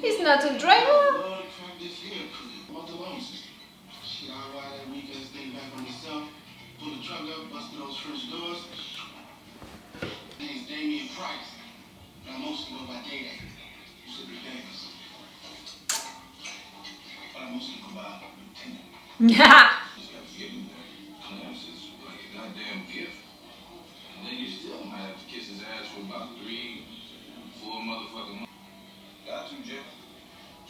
He's not a driver. Yeah.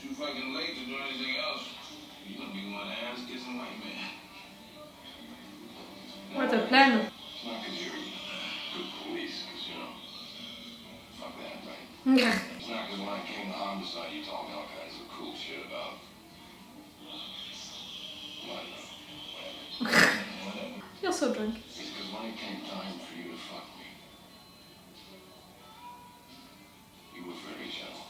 Too fucking late to do anything else. You're gonna be one ass kissing white man. What a plan. It's not because you're good police, because you know, fuck that, right? Yeah. It's not because when I came to homicide, you told me all kinds of cool shit about. Whatever. You're so drunk. It's because when it came time for you to fuck me, you were very gentle.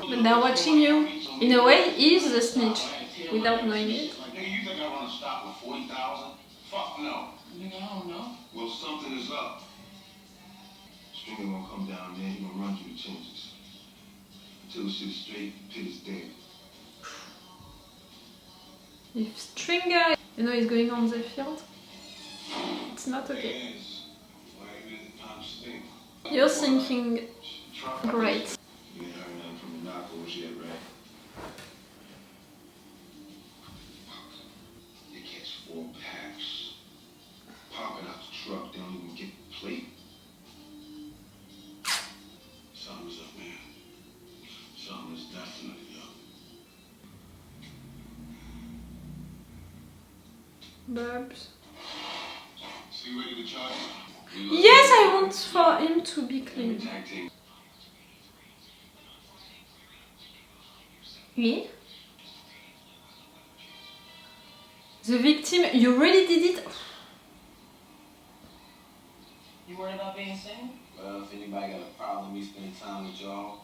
But they're watching you. In a way, he is the snitch, without knowing it. Nigga, you think I want to stop with 40,000? Fuck no. Nigga, I don't know. Well, something is up. Stringer gonna come down there, he gonna run through the changes. Until the shit's straight, until it's dead. If Stringer, is going on the field, it's not okay. You're thinking great. They catch 4 packs. Popping out the truck, they don't even get the plate. Something's up, man. Something is definitely up. Bubbs. So you ready to charge? Yes, I want for him to be clean. Me? The victim, you really did it? You worried about being seen? Well, if anybody got a problem with me spending time with y'all,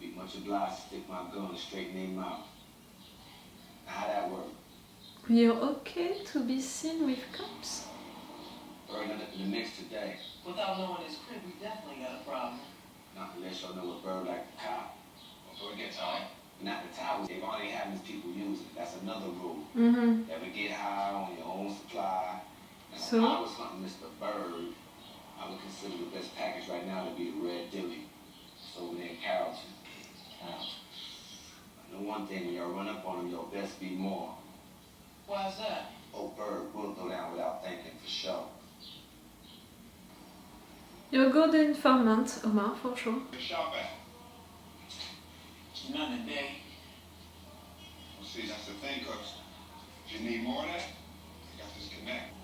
be much obliged to stick my gun and straighten them out. Now, how that work? You're okay to be seen with cops? Bird ended up in the mix today. Without knowing his crib, we definitely got a problem. Not unless y'all know what Bird like the cop. Or Bird gets high. Not the towers. They've already had these people use it. That's another rule. Never get high on your own supply. Now, So? if I was hunting Mr. Bird, I would consider the best package right now to be the Red Dilly. It's over there in Carrollton. I know one thing, when y'all run up on him, y'all best be more. Why is that? Oh, Bird will go down without thinking, for sure. You're a good informant, Omar, for sure. Shop at. Nothing today. Well, see, that's the thing, cuz if you need more of that, I got this connect.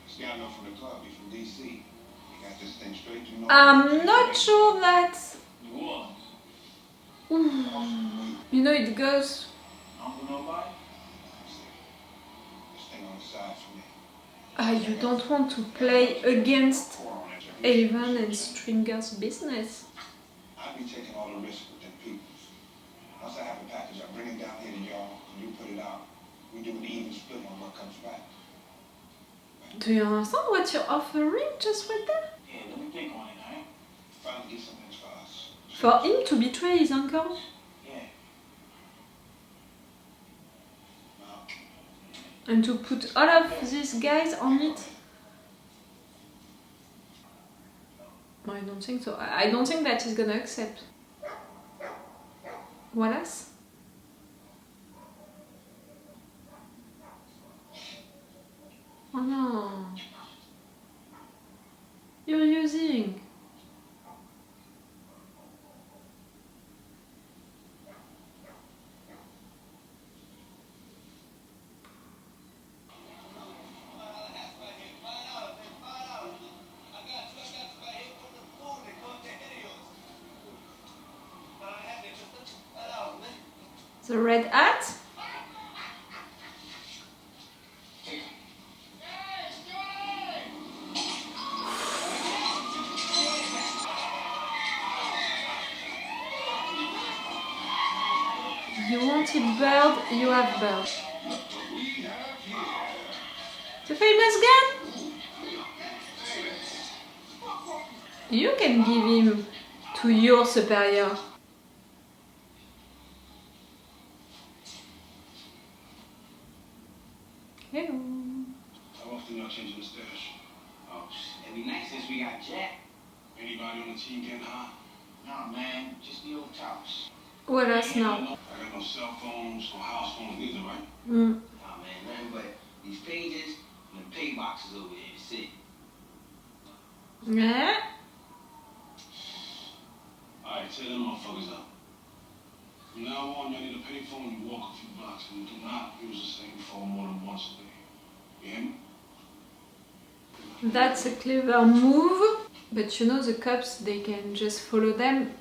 This guy I know from the club, he's from DC. He got this thing straight to North. I'm not sure that... You what? It goes... Uncle nobody? This thing on the side for me. You don't want to play against Avon and Stringer's business. I'd be taking all the risk with them people. Once I have a package, I bring it down here to y'all, and you put it out. We do an even split on what comes back. Do you understand what you're offering just right there? Yeah, let me think on it, alright? Trying to get something for us. For him to betray his uncle? Yeah. And to put all of these guys on it? I don't think so. I don't think that he's gonna accept. What else? Oh no. You're using. The red hat? You wanted bird, you have bird. The famous gun? You can give him to your superior. Hello. How often y'all changing the stash? Oh, shit. Every night since we got Jack. Anybody on the team getting high? Nah, man. Just the old tops. What else now? I got no cell phones, no house phones either, right? Mm. Nah, man. Nothing but these pages and the pay boxes over there. That's it. Yeah. Alright, tell them motherfuckers up. From now on, y'all need a pay phone, you walk a few blocks, and do not use the same phone more than once a day. You hear me? That's a clever move, but you know the cops, they can just follow them.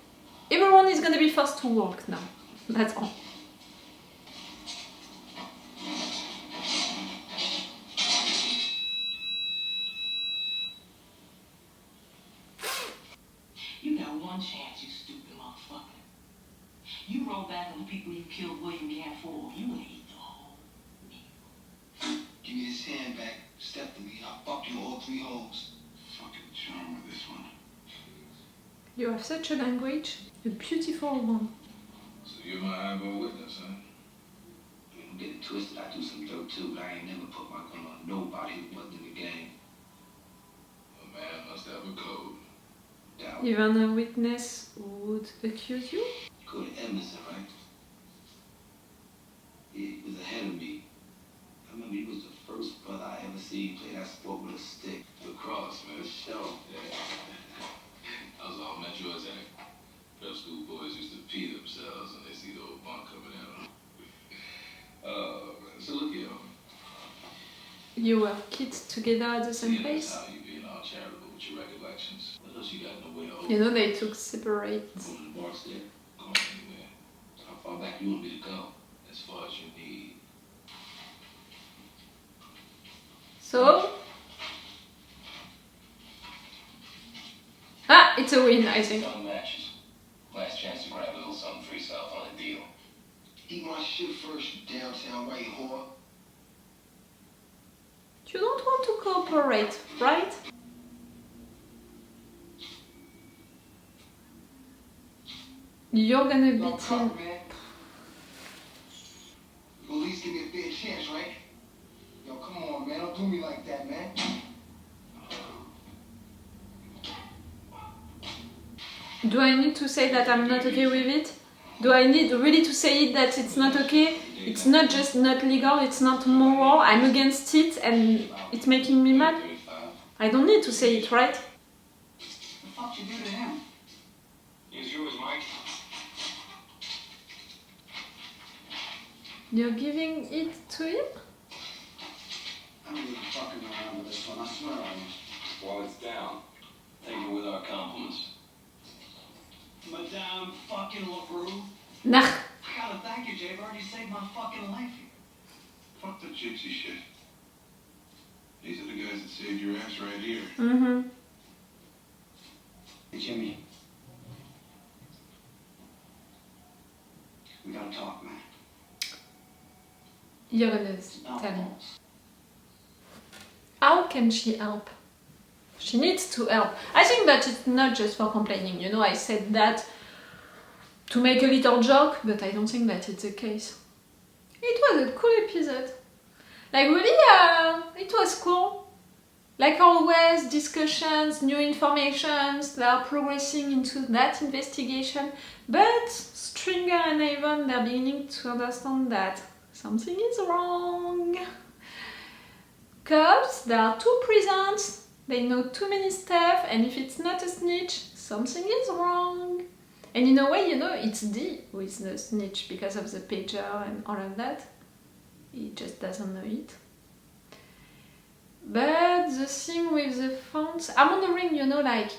Everyone is gonna be forced to walk now. That's all. You got one chance, you stupid motherfucker. You roll back on the people you killed William Gann for. You ain't eat the whole meal. Give me his hand back. Step to me. I'll fuck you all 3 holes. Fucking charm with this one. You have such a language, a beautiful one. So you're my eyeball witness, huh? Don't get it twisted. I do some dirt too, but I ain't never put my gun on nobody who wasn't in the game. A man must have a code. Doubt. Even a witness would accuse you? Go to Edmondson, right? He was ahead of me. I remember he was the first brother I ever seen play that sport with a stick. Lacrosse, man. Show. Yeah. I was all met yours at prep school boys used to pee themselves when they see the old bunk coming in. So look here. You were kids together at the same That's place? how you being all charitable with your recollections. What else you got in the way of? You know they took separate. Go to the bar there. Going anywhere. How far back you want me to go? As far as you need. So? Ah, it's a win, I think. Gun matches. Last chance to grab a little something for yourself on a deal. Eat my shit first, you downtown white whore. You don't want to cooperate, right? You're gonna beat him. Man. You at least give me a fair chance, right? Yo, come on, man. Don't do me like that, man. Do I need to say that I'm not okay with it? Do I need really to say it that it's not okay? It's not just not legal, it's not moral, I'm against it and it's making me mad? I don't need to say it, right? The fuck you do to him? Here's yours, Mike. You're giving it to him? I'm even fucking around with this one, I swear I am. While it's down, take it with our compliments. Madame fucking LaRue. Nah. I gotta thank you, Jay. You've already saved my fucking life here. Fuck the gypsy shit. These are the guys that saved your ass right here. Mm-hmm. Hey, Jimmy. We gotta talk, man. You're gonna tell him. How can she help? She needs to help. I think that it's not just for complaining. You know, I said that to make a little joke, but I don't think that it's the case. It was a cool episode. Like really, it was cool. Like always, discussions, new informations, they are progressing into that investigation. But Stringer and Avon, they're beginning to understand that something is wrong. Cops, they are too present. They know too many stuff, and if it's not a snitch, something is wrong. And in a way, you know, it's D who is the snitch because of the pager and all of that. He just doesn't know it. But the thing with the phones, I'm wondering, you know, like,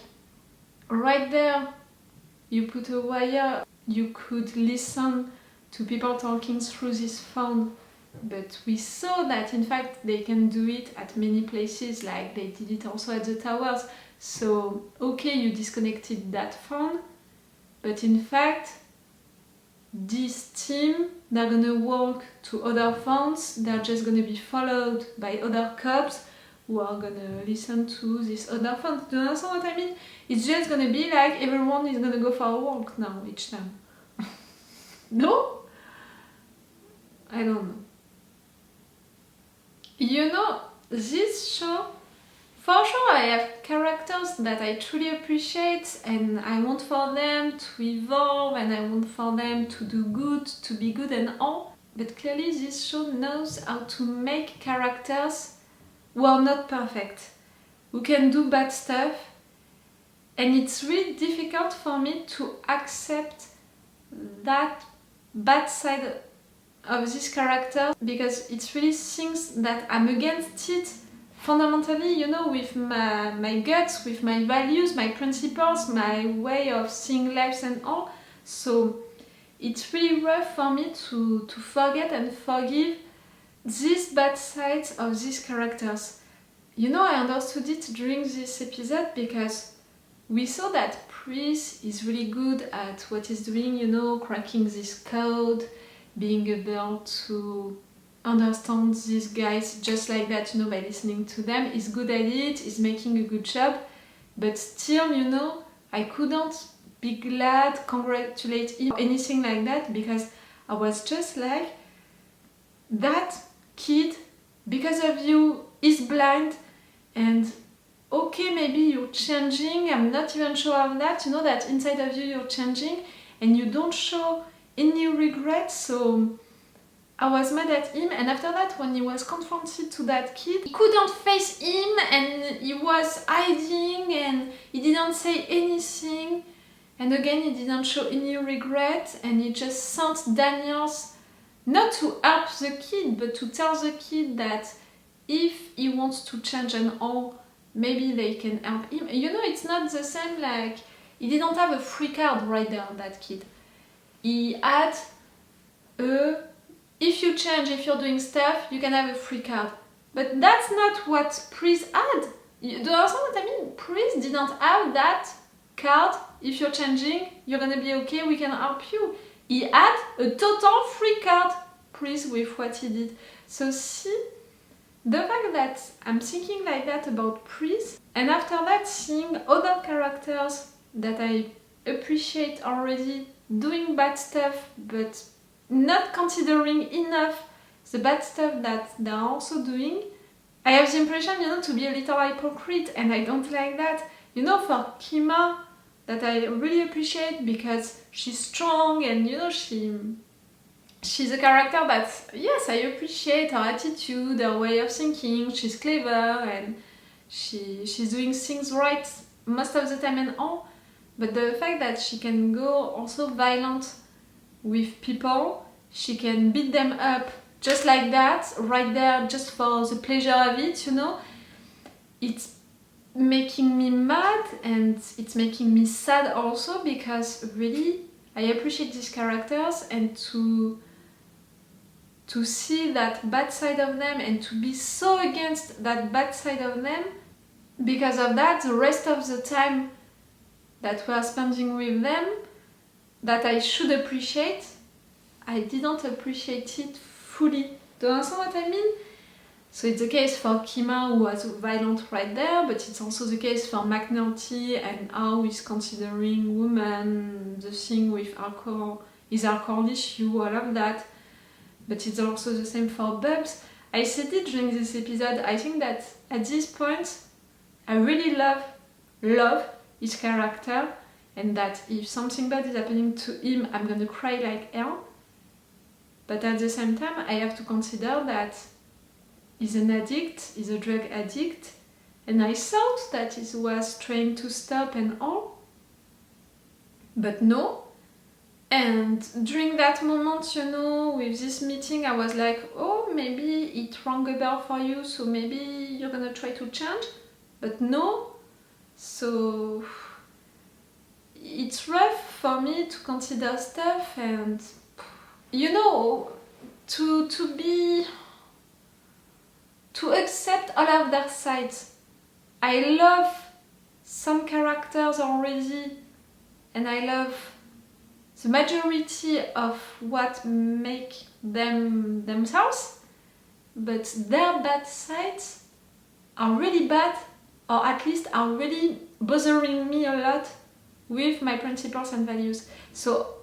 right there, you put a wire, you could listen to people talking through this phone. But we saw that in fact they can do it at many places, like they did it also at the towers. So okay, you disconnected that phone, but in fact this team, they're gonna walk to other phones, they're just gonna be followed by other cops who are gonna listen to this other phone. Do you understand what I mean? It's just gonna be like everyone is gonna go for a walk now each time. No? I don't know. You know, this show, for sure I have characters that I truly appreciate and I want for them to evolve and I want for them to do good, to be good and all. But clearly this show knows how to make characters who are not perfect, who can do bad stuff, and it's really difficult for me to accept that bad side of this character, because it's really things that I'm against it fundamentally, you know, with my guts, with my values, my principles, my way of seeing life and all. So it's really rough for me to forget and forgive these bad sides of these characters. You know, I understood it during this episode because we saw that Pryz is really good at what he's doing, you know, cracking this code, being able to understand these guys just like that, you know, by listening to them. He's good at it, he's making a good job, but still, you know, I couldn't be glad, congratulate him, anything like that, because I was just like, that kid, because of you, is blind, and okay, maybe you're changing, I'm not even sure of that, you know, that inside of you you're changing, and you don't show any regret. So I was mad at him, and after that, when he was confronted to that kid, he couldn't face him and he was hiding and he didn't say anything, and again he didn't show any regret, and he just sent Daniels not to help the kid but to tell the kid that if he wants to change and all, maybe they can help him. You know, it's not the same, like, he didn't have a free card right there, that kid. He had if you change, if you're doing stuff, you can have a free card. But that's not what Pryz had. Do you understand what I mean? Pryz didn't have that card. If you're changing, you're gonna be okay, we can help you. He had a total free card, Pryz, with what he did. So see, the fact that I'm thinking like that about Pryz, and after that seeing other characters that I appreciate already doing bad stuff, but not considering enough the bad stuff that they're also doing, I have the impression, you know, to be a little hypocrite, and I don't like that. You know, for Kima, that I really appreciate because she's strong and, you know, she's a character that, yes, I appreciate her attitude, her way of thinking, she's clever and she's doing things right most of the time and all. But the fact that she can go also violent with people, she can beat them up just like that, right there, just for the pleasure of it, you know, it's making me mad and it's making me sad also, because really I appreciate these characters, and to see that bad side of them and to be so against that bad side of them, because of that, the rest of the time that we are spending with them, that I should appreciate, I didn't appreciate it fully. Do you understand what I mean? So it's the case for Kima, who was violent right there, but it's also the case for McNulty and how he's considering women, the thing with alcohol, his alcohol issue, all of that. But it's also the same for Bubbs. I said it during this episode, I think that at this point, I really love his character, and that if something bad is happening to him, I'm gonna cry like hell. But at the same time, I have to consider that he's an addict, he's a drug addict, and I thought that he was trying to stop and all, but no. And during that moment, you know, with this meeting, I was like, oh, maybe it rang a bell for you, so maybe you're gonna try to change, but no. So it's rough for me to consider stuff, and you know, to accept all of their sides. I love some characters already, and I love the majority of what make them themselves, but their bad sides are really bad, or at least are really bothering me a lot with my principles and values. So,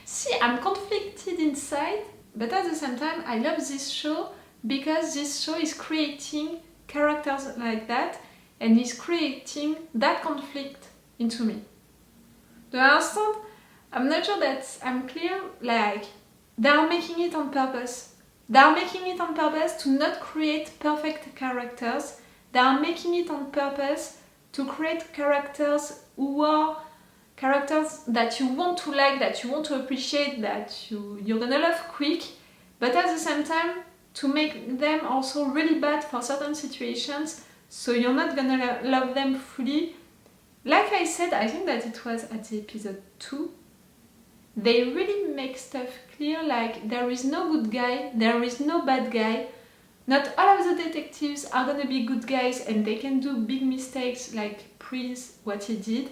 see, I'm conflicted inside, but at the same time, I love this show because this show is creating characters like that and is creating that conflict into me. Do you understand? I'm not sure that I'm clear, like, they are making it on purpose. They are making it on purpose to not create perfect characters. They are making it on purpose to create characters who are characters that you want to like, that you want to appreciate, that you're gonna love quick, but at the same time to make them also really bad for certain situations, so you're not gonna love them fully. Like I said, I think that it was at the episode 2, they really make stuff clear, like there is no good guy, there is no bad guy. Not all of the detectives are gonna be good guys and they can do big mistakes like Pryz, what he did.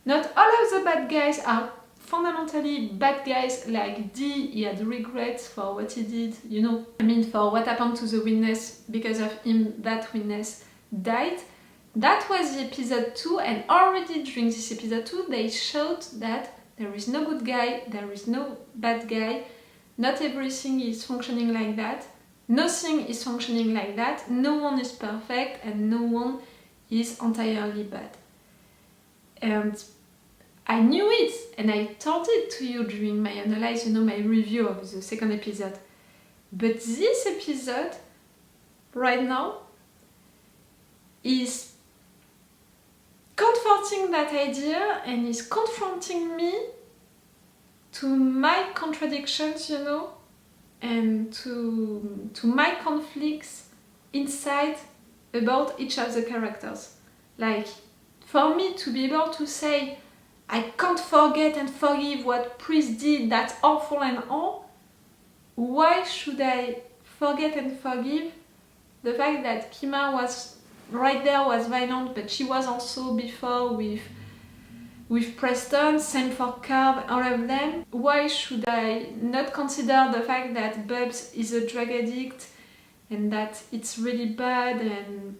Not all of the bad guys are fundamentally bad guys like D, he had regrets for what he did, you know, I mean for what happened to the witness. Because of him, that witness died. That was the episode 2, and already during this episode 2 they showed that there is no good guy, there is no bad guy, not everything is functioning like that, nothing is functioning like that, no one is perfect and no one is entirely bad. And I knew it, and I told it to you during my analysis, you know, my review of the second episode. But this episode, right now, is comforting that idea and is confronting me to my contradictions, you know, and to my conflicts inside about each of the characters. Like, for me to be able to say, I can't forget and forgive what Pryz did, that's awful and all, why should I forget and forgive the fact that Kima was right there, was violent, but she was also before with Preston, same for Carb, all of them? Why should I not consider the fact that Bubbs is a drug addict and that it's really bad? And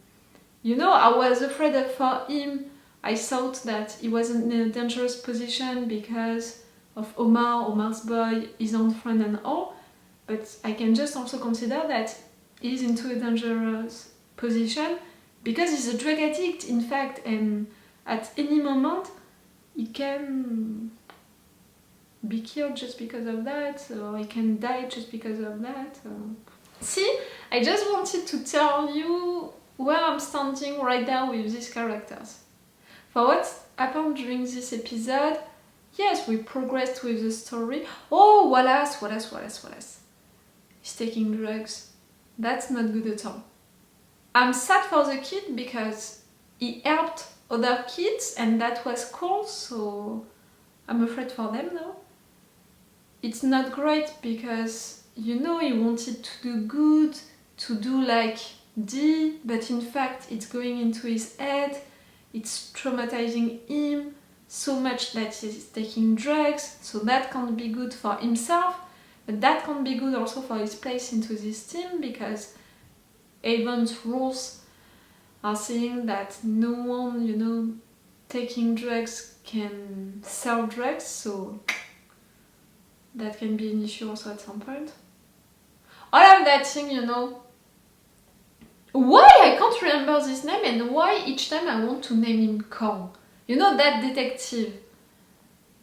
you know, I was afraid for him. I thought that he was in a dangerous position because of Omar's boy, his own friend and all, but I can just also consider that he's into a dangerous position because he's a drug addict, in fact, and at any moment he can be killed just because of that, or he can die just because of that. See, I just wanted to tell you where I'm standing right now with these characters. For what happened during this episode, yes, we progressed with the story. Oh, Wallace. He's taking drugs. That's not good at all. I'm sad for the kid because he helped other kids and that was cool, so I'm afraid for them now. It's not great because, you know, he wanted to do good, to do like D, but in fact it's going into his head, it's traumatizing him so much that he's taking drugs, so that can't be good for himself, but that can't be good also for his place into this team, because Avon's rules are saying that no one, you know, taking drugs can sell drugs, so that can be an issue also at some point. All of that thing, you know, why I can't remember this name and why each time I want to name him Kong. You know, that detective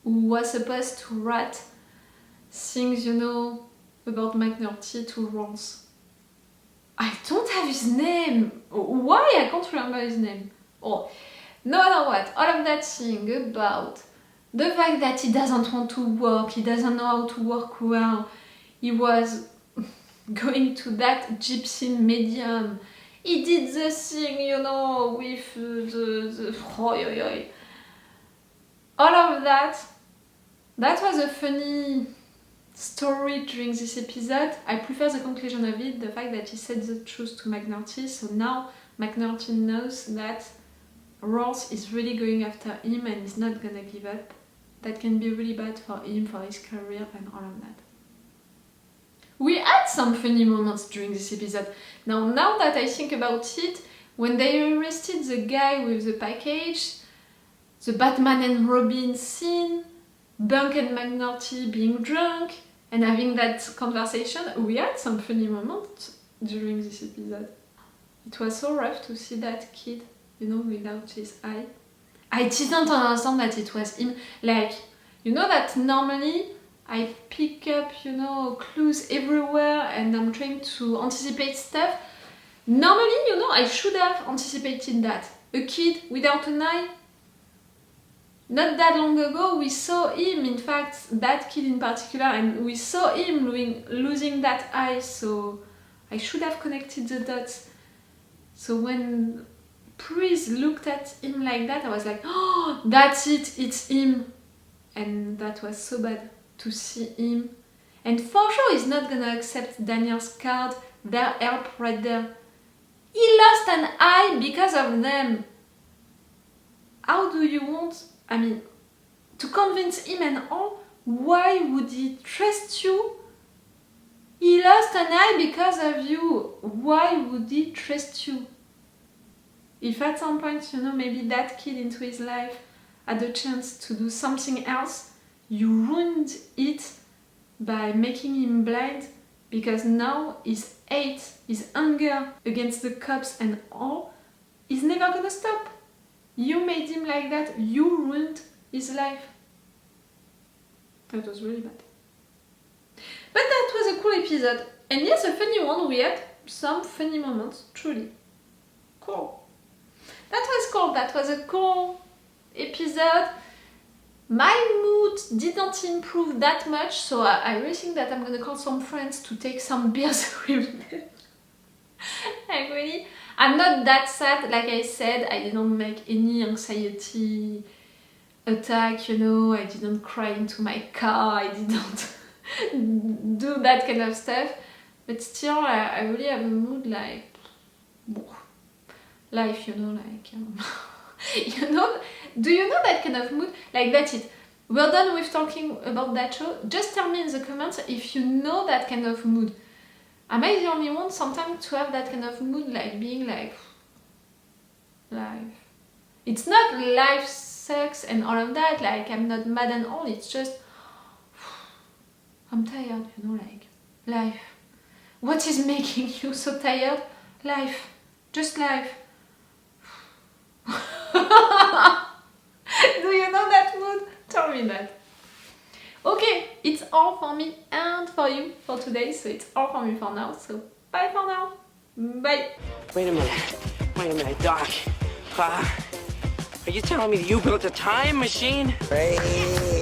who was supposed to write things, you know, about McNulty to Ronce. I don't have his name. Why I can't remember his name? Oh, no matter what, all of that thing about the fact that he doesn't want to work, he doesn't know how to work well, he was going to that gypsy medium, he did the thing, you know, with the all of that. That was a funny story during this episode. I prefer the conclusion of it, the fact that he said the truth to McNulty, so now McNulty knows that Ross is really going after him and is not gonna give up. That can be really bad for him, for his career and all of that. We had some funny moments during this episode. Now that I think about it, when they arrested the guy with the package, the Batman and Robin scene, Bunk and McNulty being drunk and having that conversation, we had some funny moments during this episode. It was so rough to see that kid, you know, without his eye. I didn't understand that it was him. Like, you know that normally I pick up, you know, clues everywhere and I'm trying to anticipate stuff. Normally, you know, I should have anticipated that. A kid without an eye. Not that long ago, we saw him, in fact, that kid in particular, and we saw him losing that eye, so I should have connected the dots. So when Pryz looked at him like that, I was like, oh, that's it, it's him. And that was so bad to see him. And for sure he's not gonna accept Daniel's card, their help right there. He lost an eye because of them. How do you want, I mean, to convince him and all? Why would he trust you? He lost an eye because of you. Why would he trust you? If at some point, you know, maybe that kid into his life had a chance to do something else, you ruined it by making him blind, because now his hate, his anger against the cops and all is never gonna stop. You made him like that, you ruined his life. That was really bad. But that was a cool episode. And yes, a funny one, we had some funny moments, truly. Cool. That was cool, that was a cool episode. My mood didn't improve that much, so I really think that I'm gonna call some friends to take some beers with them. Like really, I'm not that sad, like I said, I didn't make any anxiety attack, you know, I didn't cry into my car, I didn't do that kind of stuff, but still I really have a mood like life, you know, like you know, do you know that kind of mood? Like that's it. We're done with talking about that show. Just tell me in the comments if you know that kind of mood. Am I the only one sometimes to have that kind of mood, like being like life? It's not life sucks and all of that, like I'm not mad and all, it's just I'm tired, you know, like life. What is making you so tired? Life. Just life. Do you know that mood? Tell me that. Okay, it's all for me and for you for today, so it's all for me for now, so bye for now. Bye. Wait a minute, Doc. Are you telling me that you built a time machine? Pryz.